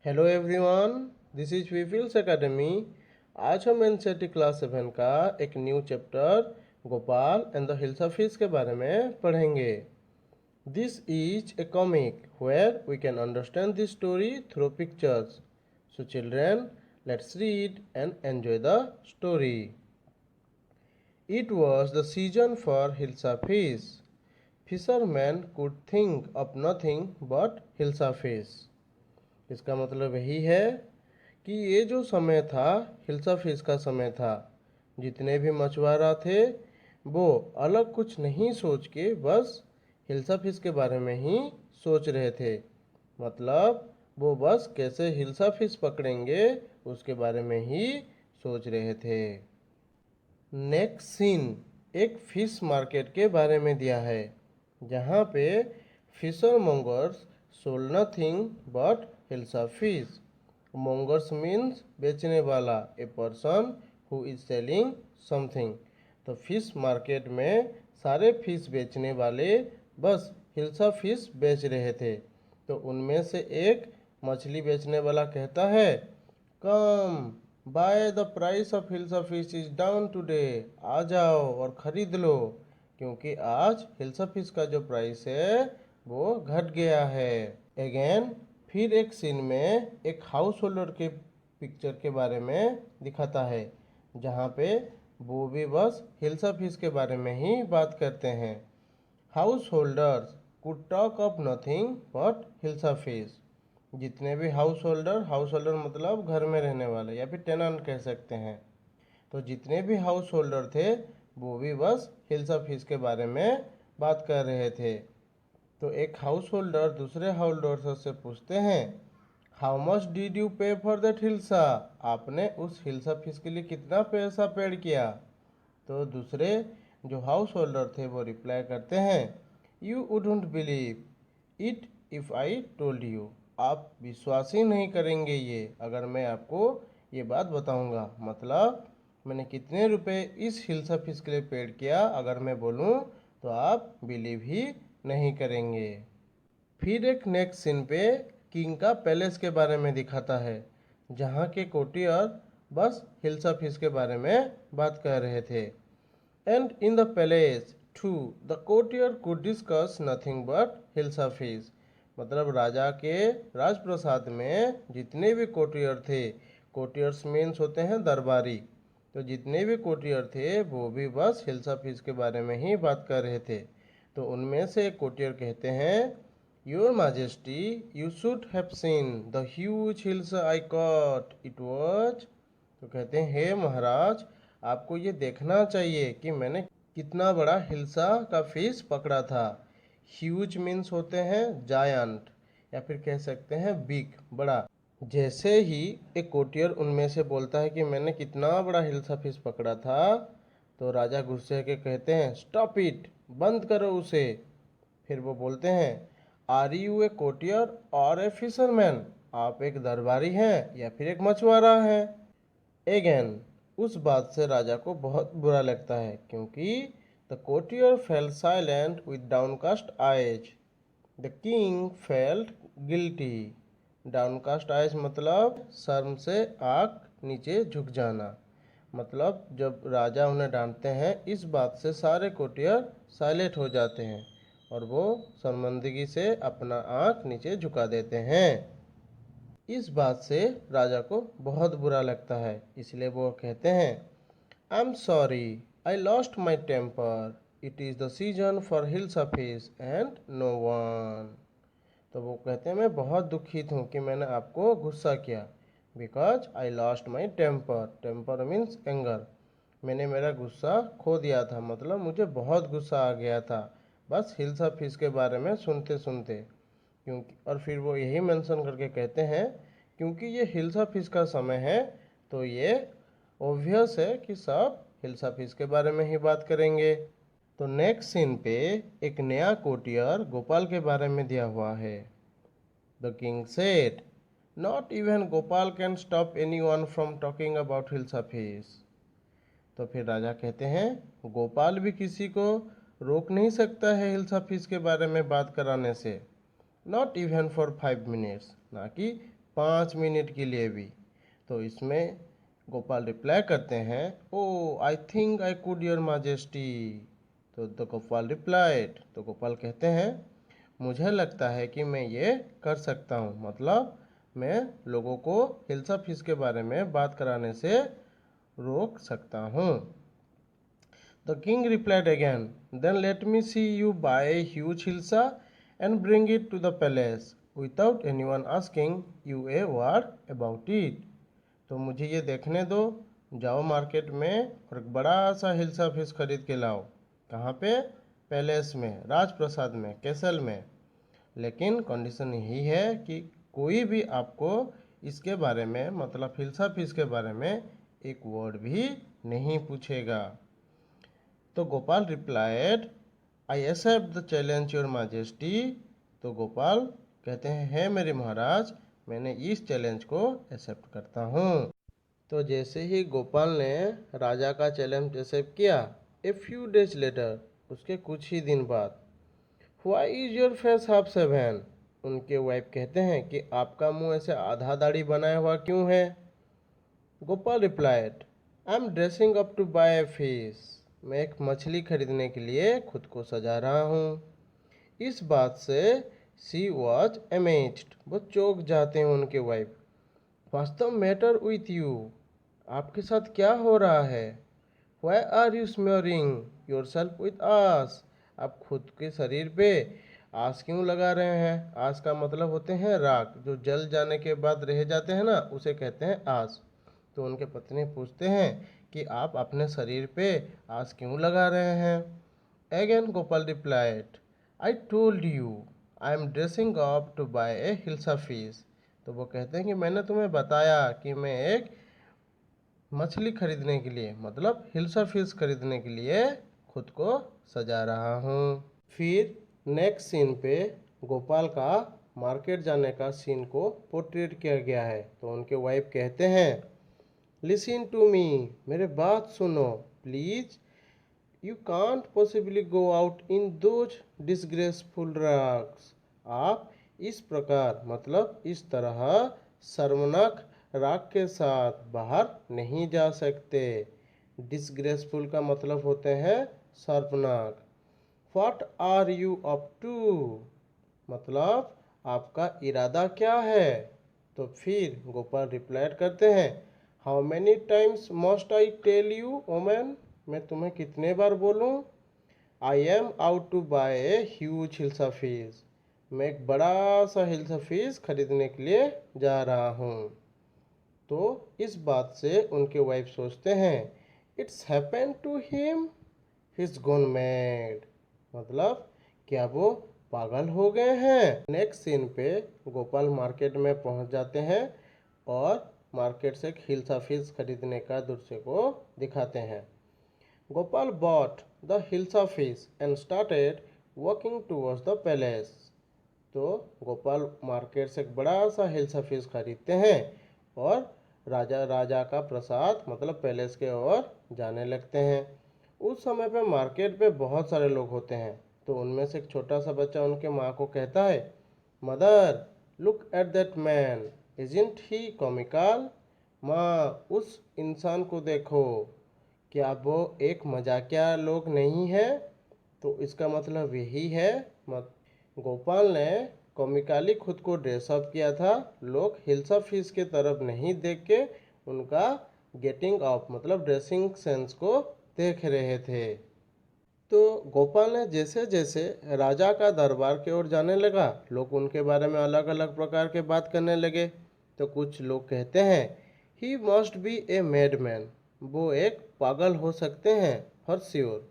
Hello everyone, this is People's Academy. आज हम NCERT class 7 का एक new chapter Gopal and the hills of fish के बारे में पढ़ेंगे। This is a comic where we can understand this story through pictures. So children, let's read and enjoy the story. It was the season for Hilsa fish. Fishermen could think of nothing but Hilsa fish. इसका मतलब यही है कि ये जो समय था hilsa fish का समय था। जितने भी मछुआरा थे वो अलग कुछ नहीं सोच के बस हिल्सा फिश के बारे में ही सोच रहे थे। मतलब वो बस कैसे हिल्सा फिश पकड़ेंगे उसके बारे में ही सोच रहे थे। नेक्स्ट सीन एक फिश मार्केट के बारे में दिया है, जहाँ पे fisher mongers sold nothing but hilsa fish. Mongers means बेचने वाला, a person who is selling something. तो फिश मार्केट में सारे फिश बेचने वाले बस हिल्सा फिश बेच रहे थे। तो उनमें से एक मछली बेचने वाला कहता है, come buy the price of hilsa fish is down today. आ जाओ और ख़रीद लो, क्योंकि आज हिल्सा फिश का जो प्राइस है वो घट गया है। अगेन फिर एक सीन में एक हाउस होल्डर के पिक्चर के बारे में दिखाता है, जहाँ पे वो भी बस हिल्सा फिश के बारे में ही बात करते हैं। House holders could talk of nothing but hilsa fish. जितने भी हाउस होल्डर मतलब घर में रहने वाले या फिर टेनेंट कह सकते हैं। तो जितने भी हाउस होल्डर थे वो भी बस हिल्सा फिश के बारे में बात कर रहे थे। तो एक हाउस होल्डर दूसरे हाउस होल्डर से पूछते हैं, हाउ मच डिड यू पे फॉर दैट हिल्सा। आपने उस हिल्सा फिश के लिए कितना पैसा पेड किया। तो दूसरे जो हाउस होल्डर थे वो रिप्लाई करते हैं, you wouldn't believe it if I told you. आप विश्वास ही नहीं करेंगे ये अगर मैं आपको ये बात बताऊंगा। मतलब मैंने कितने रुपए इस हिल्सा फिश के लिए पेड किया, अगर मैं बोलूं तो आप बिलीव ही नहीं करेंगे। फिर एक नेक्स्ट सीन पे किंग का पैलेस के बारे में दिखाता है, जहाँ के कोर्टियर बस हिल्सा फिश के बारे में बात कर रहे थे। And in the palace to the courtier could discuss nothing but hilsa fish. मतलब राजा के राजप्रसाद में जितने भी कोर्टियर थे, कोर्टियर्स मीन्स होते हैं दरबारी, तो जितने भी कोर्टियर थे वो भी बस हिल्सा फिश के बारे में ही बात कर रहे थे। तो उनमें से एक कोर्टियर कहते हैं, your majesty you should have seen the huge hills I caught, it was. तो कहते हैं, हे महाराज आपको ये देखना चाहिए कि मैंने कितना बड़ा हिल्सा का फिश पकड़ा था। ह्यूज मीन्स होते हैं जायंट या फिर कह सकते हैं बिग, बड़ा। जैसे ही एक कोर्टियर उनमें से बोलता है कि मैंने कितना बड़ा हिल्सा फिश पकड़ा था, तो राजा गुस्से के कहते हैं, स्टॉप इट, बंद करो उसे। फिर वो बोलते हैं, आर यू ए कोर्टियर और ए फिशरमैन। आप एक दरबारी हैं या फिर एक मछुआरा हैं। एगेन उस बात से राजा को बहुत बुरा लगता है, क्योंकि the courtier fail silent with downcast eyes. The king felt guilty. Downcast eyes मतलब शर्म से आँख नीचे झुक जाना। मतलब जब राजा उन्हें डांटते हैं इस बात से सारे कोर्टियर साइलेंट हो जाते हैं और वो शर्मिंदगी से अपना आँख नीचे झुका देते हैं। इस बात से राजा को बहुत बुरा लगता है, इसलिए वो कहते हैं, I am sorry I lost my temper, it is the season for hilsa fish and no one. तो वो कहते हैं, मैं बहुत दुखित हूँ कि मैंने आपको गुस्सा किया, because I lost my temper. Temper means anger. मैंने मेरा गुस्सा खो दिया था, मतलब मुझे बहुत गुस्सा आ गया था बस हिल्सा फिश के बारे में सुनते सुनते। क्योंकि और फिर वो यही मेंशन करके कहते हैं, क्योंकि ये हिल्सा फिश का समय है तो ये ऑब्वियस है कि सब हिल्सा फिश के बारे में ही बात करेंगे। तो नेक्स्ट सीन पे एक नया कोर्टियर गोपाल के बारे में दिया हुआ है। The king said, not even Gopal can stop anyone from talking about hilsa fish. तो फिर राजा कहते हैं, गोपाल भी किसी को रोक नहीं सकता है हिल्सा फिश के बारे में बात कराने से, नॉट इवन फॉर 5 मिनट्स, ना कि 5 मिनट के लिए भी। तो इसमें गोपाल रिप्लाई करते हैं, oh I think I could your majesty. तो द गोपाल रिप्लाइड, तो गोपाल कहते हैं मुझे लगता है कि मैं ये कर सकता हूँ, मतलब मैं लोगों को हिल्सा फिश के बारे में बात कराने से रोक सकता हूँ। The king replied again, then let me see you buy a huge hilsa and bring it to the palace without anyone asking you a word about it. तो मुझे ये देखने दो, जाओ मार्केट में और एक बड़ा सा हिल्सा फिश खरीद के लाओ। कहाँ पे? पैलेस में, राजप्रसाद में, कैसल में। लेकिन कंडीशन यही है कि कोई भी आपको इसके बारे में, मतलब हिल्सा फिश के बारे में एक वर्ड भी नहीं पूछेगा। तो Gopal replied, I accept the challenge your majesty. तो गोपाल कहते हैं, हे मेरे महाराज, मैंने इस चैलेंज को एक्सेप्ट करता हूँ। तो जैसे ही गोपाल ने राजा का चैलेंज एक्सेप्ट किया, ए फ्यू डेज लेटर, उसके कुछ ही दिन बाद, why is your face half seven? उनके वाइफ कहते हैं कि आपका मुंह ऐसे आधा दाढ़ी बनाया हुआ क्यों है? Gopal replied, I am dressing up to buy a fish. मैं एक मछली खरीदने के लिए खुद को सजा रहा हूँ। इस बात से सी वॉज अमेज्ड, वो चौंक जाते हैं उनके वाइफ। वास्तव मैटर विथ यू, आपके साथ क्या हो रहा है? Why are you smearing yourself with ash? आप खुद के शरीर पे आस क्यों लगा रहे हैं? आस का मतलब होते हैं राख, जो जल जाने के बाद रह जाते हैं ना, उसे कहते हैं आस। तो उनके पत्नी पूछते हैं कि आप अपने शरीर पे आस क्यों लगा रहे हैं? Again Gopal replied, I told you I am dressing up to buy a hilsa fish. तो वो कहते हैं कि मैंने तुम्हें बताया कि मैं एक मछली खरीदने के लिए, मतलब हिल्सा फिश खरीदने के लिए खुद को सजा रहा हूँ। फिर नेक्स्ट सीन पे गोपाल का मार्केट जाने का सीन को पोर्ट्रेट किया गया है। तो उनके वाइफ कहते हैं, लिसन टू मी, मेरे बात सुनो please, you can't possibly go out in those disgraceful rags. आप इस प्रकार, मतलब इस तरह शर्मनाक राग के साथ बाहर नहीं जा सकते। डिसग्रेसफुल का मतलब होते हैं शर्मनाक। What are you up to? मतलब आपका इरादा क्या है? तो फिर गोपाल रिप्लाई करते हैं, how many times must I tell you woman? मैं तुम्हें कितने बार बोलूं? I am out to buy a huge hilsa fish. मैं एक बड़ा सा हिल्सा फिश खरीदने के लिए जा रहा हूँ। तो इस बात से उनके वाइफ सोचते हैं, it's happen to him, he is gone mad. मतलब क्या वो पागल हो गए हैं? नेक्स्ट सीन पे गोपाल मार्केट में पहुंच जाते हैं और मार्केट से एक हिल्सा फिश खरीदने का दृश्य को दिखाते हैं। Gopal bought the hilsa fish and started walking towards the palace. तो गोपाल मार्केट से एक बड़ा सा हिल्सा फिश खरीदते हैं और राजा का प्रसाद, मतलब पैलेस के ओर जाने लगते हैं। उस समय पे मार्केट पे बहुत सारे लोग होते हैं। तो उनमें से एक छोटा सा बच्चा उनके माँ को कहता है, mother look at that man, isn't he comical? माँ, उस इंसान को देखो, क्या वो एक मजाकिया लोग नहीं है? तो इसका मतलब यही है, गोपाल ने कॉमिकली खुद को ड्रेसअप किया था। लोग हिल्सा फिश के तरफ नहीं देख के उनका गेटिंग अप, मतलब ड्रेसिंग सेंस को देख रहे थे। तो गोपाल ने जैसे जैसे राजा का दरबार की ओर जाने लगा, लोग उनके बारे में अलग अलग प्रकार के बात करने लगे। तो कुछ लोग कहते हैं, he must be a madman, वो एक पागल हो सकते हैं फॉर श्योर।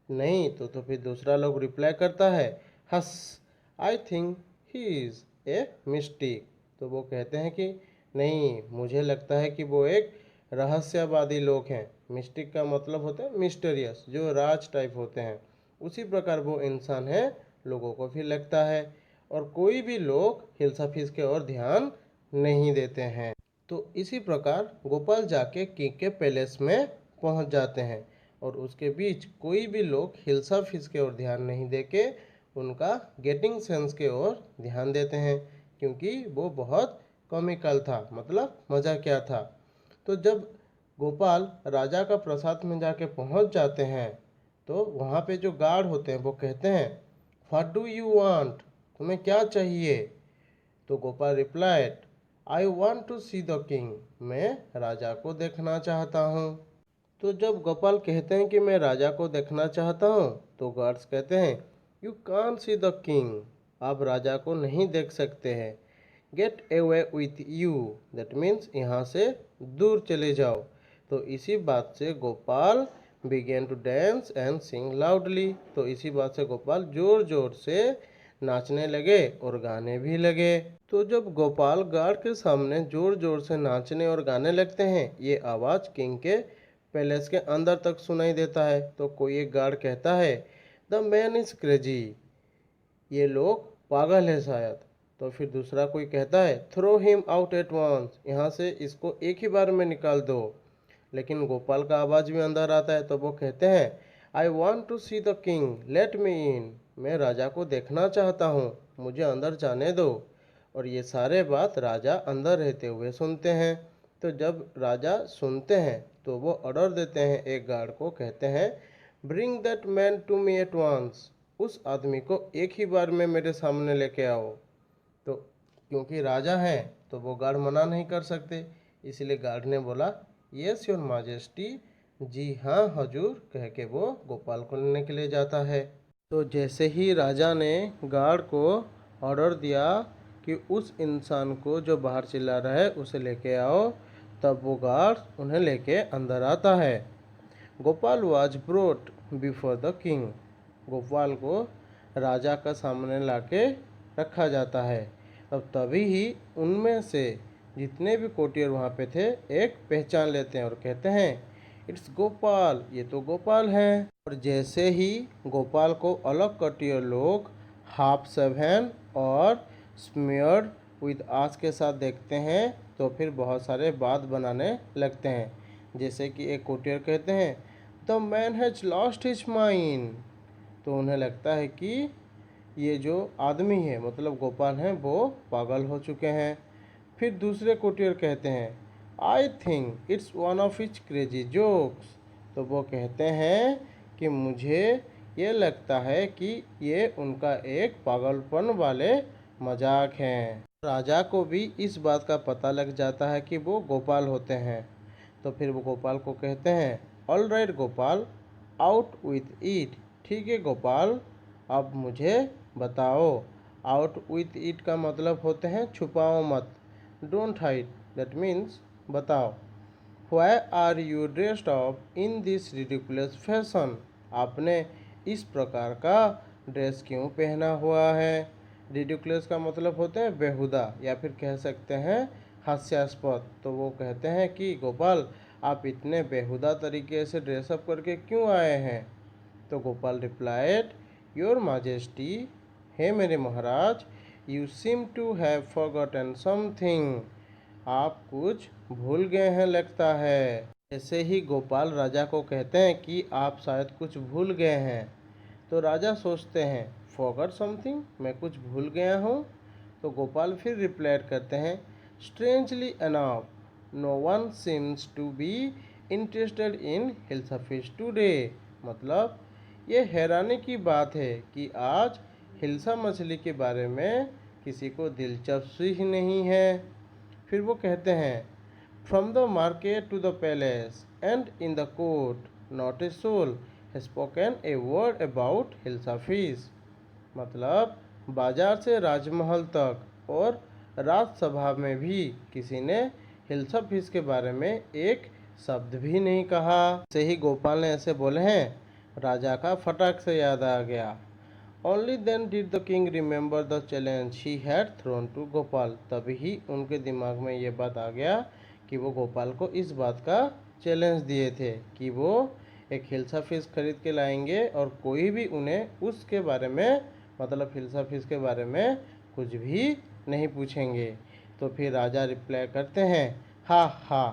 नहीं तो फिर दूसरा लोग रिप्लाई करता है, हस, I think he is a mistake. तो वो कहते हैं कि नहीं, मुझे लगता है कि वो एक रहस्यवादी लोग हैं। मिस्टिक का मतलब होता है मिस्टीरियस, जो राज टाइप होते हैं, उसी प्रकार वो इंसान है, लोगों को भी लगता है। और कोई भी लोग हिल्सा फिश के ओर ध्यान नहीं देते हैं। तो इसी प्रकार गोपाल जाके किंग के पैलेस में पहुंच जाते हैं और उसके बीच कोई भी लोग हिल्सा फिश के ओर ध्यान नहीं देके उनका गेटिंग सेंस के ओर ध्यान देते हैं, क्योंकि वो बहुत कॉमिकल था, मतलब मजाकिया था। तो जब गोपाल राजा का प्रसाद में जाके पहुंच जाते हैं तो वहाँ पे जो गार्ड होते हैं वो कहते हैं, व्हाट डू यू वांट, तुम्हें क्या चाहिए? तो Gopal replied, I want to see the king, मैं राजा को देखना चाहता हूँ। तो जब गोपाल कहते हैं कि मैं राजा को देखना चाहता हूँ तो गार्ड्स कहते हैं, you can't see the king, आप राजा को नहीं देख सकते हैं। Get away with you, that means यहाँ से दूर चले जाओ। तो इसी बात से Gopal began to dance and sing loudly, तो इसी बात से गोपाल जोर जोर से नाचने लगे और गाने भी लगे। तो जब गोपाल गार्ड के सामने जोर जोर से नाचने और गाने लगते हैं, ये आवाज़ किंग के पैलेस के अंदर तक सुनाई देता है। तो कोई एक गार्ड कहता है, द मैन इज क्रेजी, ये लोग पागल है शायद। तो फिर दूसरा कोई कहता है, throw him out at once, यहाँ से इसको एक ही बार में निकाल दो। लेकिन गोपाल का आवाज़ भी अंदर आता है तो वो कहते हैं, I want to see the king, let me in, मैं राजा को देखना चाहता हूँ, मुझे अंदर जाने दो। और ये सारे बात राजा अंदर रहते हुए सुनते हैं। तो जब राजा सुनते हैं तो वो ऑर्डर देते हैं एक गार्ड को, कहते हैं, bring that man to me at once, उस आदमी को एक ही बार में मेरे सामने लेके आओ। तो क्योंकि राजा हैं तो वो गार्ड मना नहीं कर सकते, इसलिए गार्ड ने बोला, यस योर माजेस्टी, जी हाँ हजूर, कह के वो गोपाल को लेने के लिए जाता है। तो जैसे ही राजा ने गार्ड को ऑर्डर दिया कि उस इंसान को जो बाहर चिल्ला रहा है उसे लेके आओ, तब वो गार्ड उन्हें लेके अंदर आता है। Gopal was brought before the king, Gopal को राजा का सामने लाके रखा जाता है। अब तभी ही उनमें से जितने भी कोटियर वहाँ पे थे एक पहचान लेते हैं और कहते हैं, इट्स गोपाल, ये तो गोपाल हैं। और जैसे ही गोपाल को अलग कोटियर लोग हाफ सेवन और स्मियर्ड विद आस के साथ देखते हैं तो फिर बहुत सारे बात बनाने लगते हैं। जैसे कि एक कोटियर कहते हैं, the man has lost his mind, तो उन्हें लगता है कि ये जो आदमी है मतलब गोपाल हैं वो पागल हो चुके हैं। फिर दूसरे कोटियर कहते हैं, I think it's one of his crazy jokes, तो वो कहते हैं कि मुझे ये लगता है कि ये उनका एक पागलपन वाले मजाक हैं। राजा को भी इस बात का पता लग जाता है कि वो गोपाल होते हैं। तो फिर वो गोपाल को कहते हैं, all right Gopal, out with it, ठीक है गोपाल, अब मुझे बताओ। आउट विथ इट का मतलब होते हैं छुपाओ मत, डोंट हाइड, दैट मीन्स बताओ। Why are you dressed up in this ridiculous fashion, आपने इस प्रकार का ड्रेस क्यों पहना हुआ है? रिडिकुलस का मतलब होते हैं बेहुदा या फिर कह सकते हैं हास्यास्पद। तो वो कहते हैं कि गोपाल आप इतने बेहुदा तरीके से ड्रेसअप करके क्यों आए हैं? तो गोपाल रिप्लाइड, योर माजेस्टी, हे मेरे महाराज, you seem to have forgotten something, आप कुछ भूल गए हैं लगता है। ऐसे ही गोपाल राजा को कहते हैं कि आप शायद कुछ भूल गए हैं। तो राजा सोचते हैं, फॉरगॉट समथिंग, मैं कुछ भूल गया हूँ? तो गोपाल फिर रिप्लाई करते हैं, strangely enough no one seems to be interested in hilsa fish today, मतलब ये हैरानी की बात है कि आज हिल्सा मछली के बारे में किसी को दिलचस्पी ही नहीं है। फिर वो कहते हैं, from the market to the palace and in the court not a soul has spoken a word about hilsa fish, मतलब बाजार से राजमहल तक और राजसभा में भी किसी ने हिल्सा फिश के बारे में एक शब्द भी नहीं कहा। से ही गोपाल ने ऐसे बोले हैं, राजा का फटाक से याद आ गया। Only then did the king remember the challenge he had thrown to Gopal, तभी ही उनके दिमाग में ये बात आ गया कि वो गोपाल को इस बात का चैलेंज दिए थे कि वो एक हिल्सा फिश खरीद के लाएंगे और कोई भी उन्हें उसके बारे में मतलब हिल्सा फिश के बारे में कुछ भी नहीं पूछेंगे। तो फिर राजा रिप्लाई करते हैं, हा हा,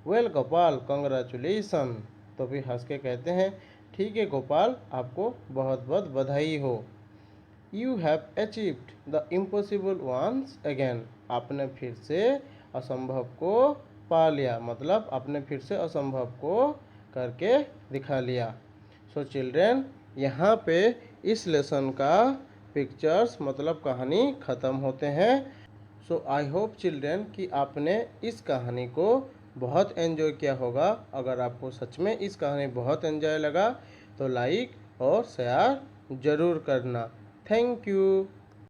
वेल गोपाल कंग्रेचुलेसन, तो फिर हंस के कहते हैं, ठीक है गोपाल, आपको बहुत बहुत बधाई हो। You have achieved the impossible once again. आपने फिर से असंभव को पा लिया, मतलब आपने फिर से असंभव को करके दिखा लिया। सो चिल्ड्रेन, यहाँ पे इस लेसन का पिक्चर्स मतलब कहानी ख़त्म होते हैं। सो आई होप चिल्ड्रेन कि आपने इस कहानी को बहुत एंजॉय किया होगा। अगर आपको सच में इस कहानी बहुत एंजॉय लगा तो लाइक और शेयर ज़रूर करना। Thank you.